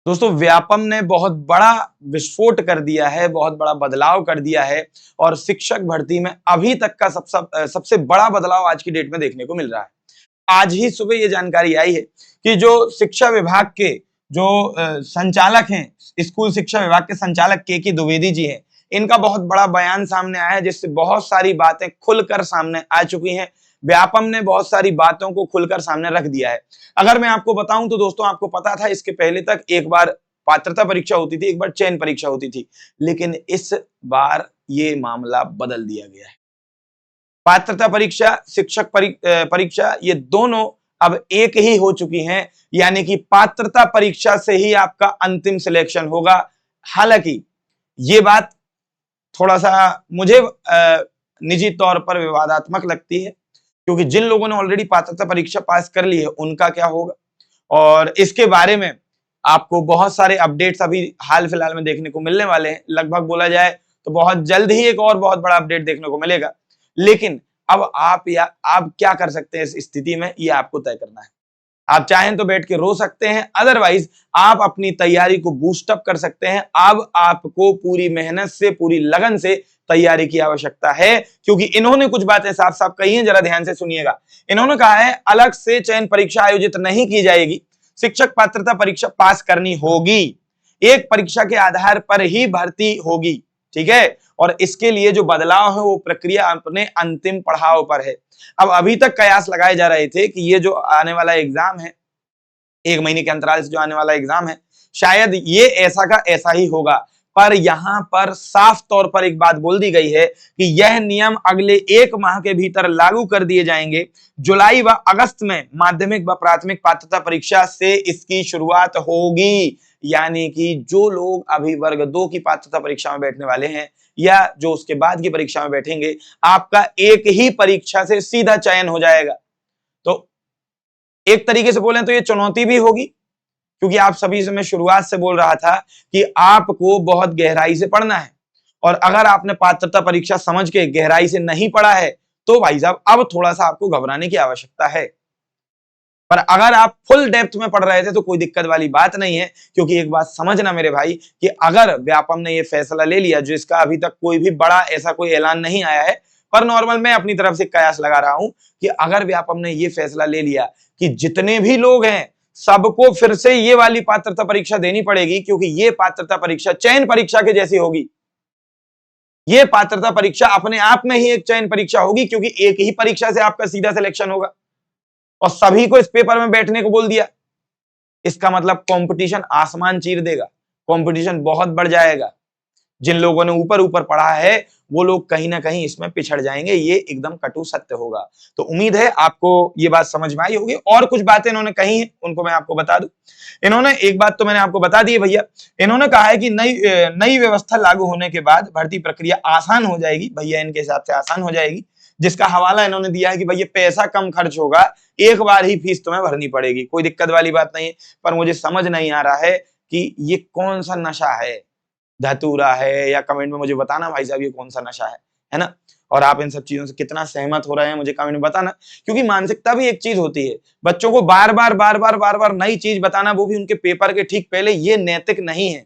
दोस्तों व्यापम ने बहुत बड़ा विस्फोट कर दिया है, बहुत बड़ा बदलाव कर दिया है और शिक्षक भर्ती में अभी तक का सबसे बड़ा बदलाव आज की डेट में देखने को मिल रहा है। आज ही सुबह ये जानकारी आई है कि जो शिक्षा विभाग के जो संचालक हैं, स्कूल शिक्षा विभाग के संचालक के द्विवेदी जी हैं, इनका बहुत बड़ा बयान सामने आया है जिससे बहुत सारी बातें खुलकर सामने आ चुकी हैं। व्यापम ने बहुत सारी बातों को खुलकर सामने रख दिया है। अगर मैं आपको बताऊं तो दोस्तों आपको पता था इसके पहले तक एक बार पात्रता परीक्षा होती थी, एक बार चयन परीक्षा होती थी, लेकिन इस बार ये मामला बदल दिया गया है। पात्रता परीक्षा, शिक्षक परीक्षा ये दोनों अब एक ही हो चुकी हैं, यानी कि पात्रता परीक्षा से ही आपका अंतिम सिलेक्शन होगा। हालांकि ये बात थोड़ा सा मुझे निजी तौर पर विवादात्मक लगती है, क्योंकि जिन लोगों ने ऑलरेडी पात्रता परीक्षा पास कर ली है उनका क्या होगा, और इसके बारे में आपको बहुत सारे अपडेट्स अभी हाल फिलहाल में देखने को मिलने वाले हैं। लगभग बोला जाए तो बहुत जल्द ही एक और बहुत बड़ा अपडेट देखने को मिलेगा। लेकिन अब आप क्या कर सकते हैं इस स्थिति में, ये आपको तय करना है। आप चाहें तो बैठ के रो सकते हैं, अदरवाइज आप अपनी तैयारी को बूस्ट अप कर सकते हैं। अब आपको पूरी मेहनत से, पूरी लगन से तैयारी की आवश्यकता है, क्योंकि इन्होंने कुछ बातें साफ साफ कही हैं, जरा ध्यान से सुनिएगा। इन्होंने कहा है अलग से चयन परीक्षा आयोजित नहीं की जाएगी, शिक्षक पात्रता परीक्षा पास करनी होगी, एक परीक्षा के आधार पर ही भर्ती होगी, ठीक है। और इसके लिए जो बदलाव है वो प्रक्रिया अपने अंतिम पड़ाव पर है। अब अभी तक कयास लगाए जा रहे थे कि ये जो आने वाला एग्जाम है, 1 महीने के अंतराल से जो आने वाला एग्जाम है, शायद ये ऐसा का ऐसा ही होगा। पर यहां पर साफ तौर पर एक बात बोल दी गई है कि यह नियम अगले 1 माह के भीतर लागू कर दिए जाएंगे। जुलाई व अगस्त में माध्यमिक व प्राथमिक पात्रता परीक्षा से इसकी शुरुआत होगी। यानी कि जो लोग अभी वर्ग 2 की पात्रता परीक्षा में बैठने वाले हैं या जो उसके बाद की परीक्षा में बैठेंगे, आपका एक ही परीक्षा से सीधा चयन हो जाएगा। तो एक तरीके से बोलें तो ये चुनौती भी होगी, क्योंकि आप सभी से मैं शुरुआत से बोल रहा था कि आपको बहुत गहराई से पढ़ना है, और अगर आपने पात्रता परीक्षा समझ के गहराई से नहीं पढ़ा है तो भाई साहब अब थोड़ा सा आपको घबराने की आवश्यकता है। पर अगर आप फुल डेप्थ में पढ़ रहे थे तो कोई दिक्कत वाली बात नहीं है, क्योंकि एक बात समझना मेरे भाई कि अगर व्यापम ने ये फैसला ले लिया, जो इसका अभी तक कोई भी बड़ा ऐसा कोई ऐलान नहीं आया है, पर नॉर्मल मैं अपनी तरफ से कयास लगा रहा हूं कि अगर व्यापम ने ये फैसला ले लिया कि जितने भी लोग हैं सबको फिर से ये वाली पात्रता परीक्षा देनी पड़ेगी, क्योंकि ये पात्रता परीक्षा चयन परीक्षा के जैसी होगी। ये पात्रता परीक्षा अपने आप में ही एक चयन परीक्षा होगी, क्योंकि एक ही परीक्षा से आपका सीधा सिलेक्शन होगा और सभी को इस पेपर में बैठने को बोल दिया। इसका मतलब कंपटीशन आसमान चीर देगा, कंपटीशन बहुत बढ़ जाएगा। जिन लोगों ने ऊपर ऊपर पढ़ा है वो लोग कहीं ना कहीं इसमें पिछड़ जाएंगे, ये एकदम कटु सत्य होगा। तो उम्मीद है आपको ये बात समझ में आई होगी। और कुछ बातें इन्होंने कही हैं, उनको मैं आपको बता दूं। इन्होंने एक बात तो मैंने आपको बता दी है भैया, इन्होंने कहा है कि नई व्यवस्था लागू होने के बाद भर्ती प्रक्रिया आसान हो जाएगी। भैया इनके हिसाब से आसान हो जाएगी, जिसका हवाला इन्होंने दिया है कि भैया पैसा कम खर्च होगा, एक बार ही फीस तुम्हें भरनी पड़ेगी, कोई दिक्कत वाली बात नहीं है। पर मुझे समझ नहीं आ रहा है कि ये कौन सा नशा है, धतूरा है या कमेंट में मुझे बताना भाई साहब ये कौन सा नशा है ना। और आप इन सब चीजों से कितना सहमत हो रहे हैं मुझे कमेंट में बताना, क्योंकि मानसिकता भी एक चीज होती है। बच्चों को बार बार नई चीज बताना, वो भी उनके पेपर के ठीक पहले, ये नैतिक नहीं है।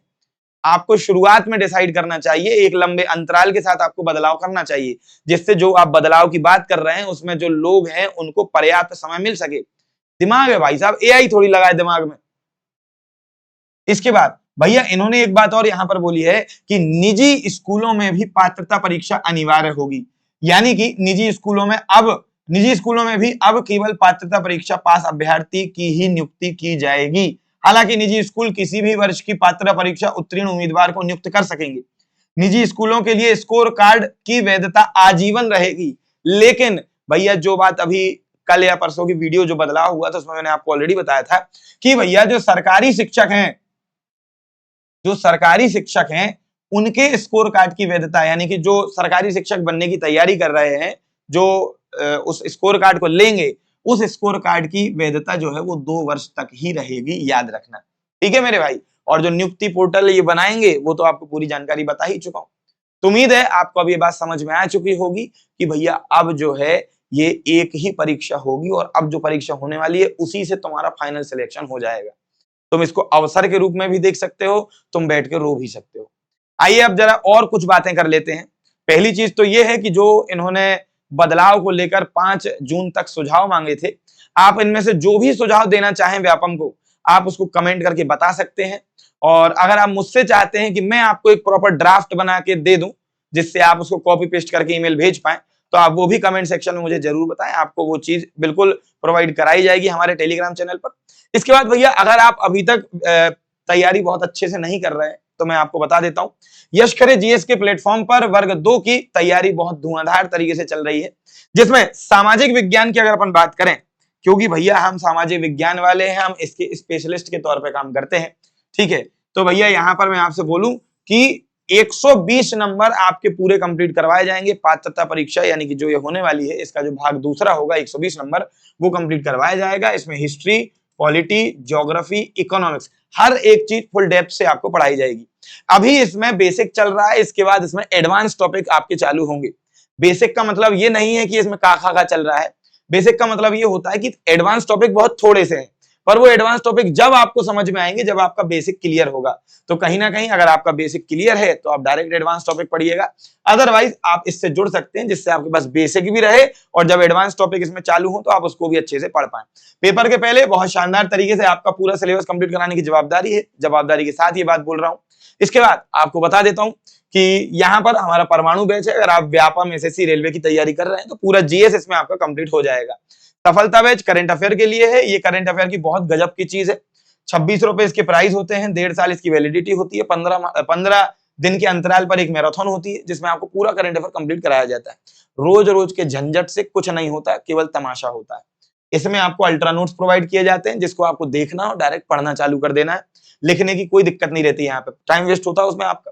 आपको शुरुआत में डिसाइड करना चाहिए, एक लंबे अंतराल के साथ आपको बदलाव करना चाहिए, जिससे जो आप बदलाव की बात कर रहे हैं उसमें जो लोग हैं उनको पर्याप्त समय मिल सके। दिमाग है भाई साहब, एआई थोड़ी लगाए दिमाग में। इसके बाद भैया इन्होंने एक बात और यहां पर बोली है कि निजी स्कूलों में भी पात्रता परीक्षा अनिवार्य होगी। यानी कि निजी स्कूलों में भी अब केवल पात्रता परीक्षा पास अभ्यर्थी की ही नियुक्ति की जाएगी। हालांकि निजी स्कूल किसी भी वर्ष की पात्रता परीक्षा उत्तीर्ण उम्मीदवार को नियुक्त कर सकेंगे। निजी स्कूलों के लिए स्कोर कार्ड की वैधता आजीवन रहेगी। लेकिन भैया जो बात अभी कल या परसों की वीडियो जो बदलाव हुआ था उसमें मैंने आपको ऑलरेडी बताया था कि भैया जो सरकारी शिक्षक हैं उनके स्कोर कार्ड की वैधता, यानी कि जो सरकारी शिक्षक बनने की तैयारी कर रहे हैं, जो उस स्कोर कार्ड को लेंगे, उस स्कोर कार्ड की वैधता जो है वो 2 वर्ष तक ही रहेगी, याद रखना, ठीक है मेरे भाई। और जो नियुक्ति पोर्टल ये बनाएंगे वो तो आपको पूरी जानकारी बता ही चुका हूं। तो उम्मीद है आपको अब ये बात समझ में आ चुकी होगी कि भैया अब जो है ये एक ही परीक्षा होगी, और अब जो परीक्षा होने वाली है उसी से तुम्हारा फाइनल सिलेक्शन हो जाएगा। तुम इसको अवसर के रूप में भी देख सकते हो, तुम बैठ के रो भी सकते हो। आइए अब जरा और कुछ बातें कर लेते हैं। पहली चीज तो ये है कि जो इन्होंने बदलाव को लेकर 5 जून तक सुझाव मांगे थे, आप इनमें से जो भी सुझाव देना चाहें व्यापम को, आप उसको कमेंट करके बता सकते हैं। और अगर आप मुझसे चाहते हैं कि मैं आपको एक प्रॉपर ड्राफ्ट बना के दे दूं, जिससे आप उसको कॉपी पेस्ट करके ईमेल भेज पाएं, तो आप वो भी कमेंट सेक्शन में मुझे जरूर बताएं। आपको वो चीज बिल्कुल प्रोवाइड कराई जाएगी हमारे टेलीग्राम चैनल पर। इसके बाद भैया, अगर आप अभी तक तैयारी बहुत अच्छे से नहीं कर रहे हैं, तो मैं आपको बता देता हूं, यश करे जीएस के प्लेटफॉर्म पर वर्ग 2 की तैयारी बहुत धुआंधार तरीके से चल रही है, जिसमें सामाजिक विज्ञान की अगर अपन बात करें, क्योंकि भैया हम सामाजिक विज्ञान वाले हैं, हम इसके स्पेशलिस्ट के तौर पे काम करते हैं, ठीक है। तो भैया यहाँ पर मैं आपसे बोलूं कि 120 नंबर आपके पूरे कंप्लीट करवाए जाएंगे। पात्रता परीक्षा यानी कि जो ये होने वाली है, इसका जो भाग दूसरा होगा 120 नंबर, वो कंप्लीट करवाया जाएगा। इसमें हिस्ट्री, पॉलिटी, ज्योग्राफी, इकोनॉमिक्स, हर एक चीज फुल डेप्थ से आपको पढ़ाई जाएगी। अभी इसमें बेसिक चल रहा है, इसके बाद इसमें एडवांस टॉपिक आपके चालू होंगे। बेसिक का मतलब ये नहीं है कि इसमें काखा का चल रहा है, बेसिक का मतलब ये होता है कि एडवांस टॉपिक बहुत थोड़े से हैं, पर वो एडवांस टॉपिक जब आपको समझ में आएंगे, जब आपका बेसिक क्लियर होगा। तो कहीं ना कहीं अगर आपका बेसिक क्लियर है तो आप डायरेक्ट एडवांस टॉपिक पढ़िएगा, अदरवाइज आप इससे जुड़ सकते हैं, जिससे आपके पास बेसिक भी रहे और जब एडवांस टॉपिक इसमें चालू हो तो आप उसको भी अच्छे से पढ़ पाए। पेपर के पहले बहुत शानदार तरीके से आपका पूरा सिलेबस कंप्लीट कराने की जवाबदारी है, जवाबदारी के साथ ये बात बोल रहा हूं। इसके बाद आपको बता देता हूं कि यहाँ पर हमारा परमाणु बैच है। अगर आप व्यापम, एसएससी, रेलवे की तैयारी कर रहे हैं तो पूरा जीएस इसमें आपका कंप्लीट हो जाएगा। सफलता बैच करंट अफेयर के लिए है। ये करंट अफेयर की बहुत गजब की चीज है। 26 रुपए इसके प्राइस होते हैं, 1.5 साल इसकी वैलिडिटी होती है, 15 दिन के अंतराल पर एक मैराथन होती है, जिसमें आपको पूरा करंट अफेयर कंप्लीट कराया जाता है। रोज रोज के झंझट से कुछ नहीं होता, केवल तमाशा होता है। इसमें आपको अल्ट्रा नोट्स प्रोवाइड किए जाते हैं, जिसको आपको देखना और डायरेक्ट पढ़ना चालू कर देना है। लिखने की कोई दिक्कत नहीं रहती, यहाँ पे टाइम वेस्ट होता है उसमें आपका।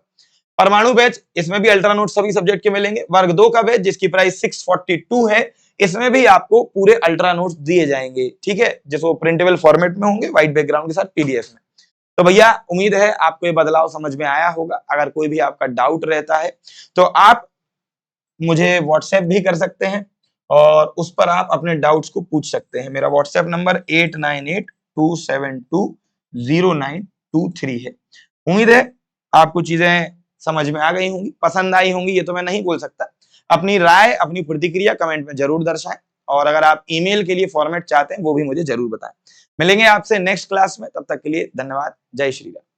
परमाणु बैच, इसमें भी अल्ट्रा नोट्स सभी सब्जेक्ट के मिलेंगे। वर्ग 2 का बैच, जिसकी प्राइस 642 है, इसमें भी आपको पूरे अल्ट्रा नोट्स दिए जाएंगे, ठीक है, जो प्रिंटेबल फॉर्मेट में होंगे, व्हाइट बैकग्राउंड के साथ पीडीएफ में। तो भैया उम्मीद है आपको ये बदलाव समझ में आया होगा। अगर कोई भी आपका डाउट रहता है तो आप मुझे व्हाट्सएप भी कर सकते हैं और उस पर आप अपने डाउट्स को पूछ सकते हैं। मेरा व्हाट्सएप नंबर 8982720923 है। उम्मीद है आपको चीजें समझ में आ गई होंगी, पसंद आई होंगी, ये तो मैं नहीं बोल सकता। अपनी राय, अपनी प्रतिक्रिया कमेंट में जरूर दर्शाएं और अगर आप ईमेल के लिए फॉर्मेट चाहते हैं वो भी मुझे जरूर बताएं। मिलेंगे आपसे नेक्स्ट क्लास में, तब तक के लिए धन्यवाद। जय श्री राम।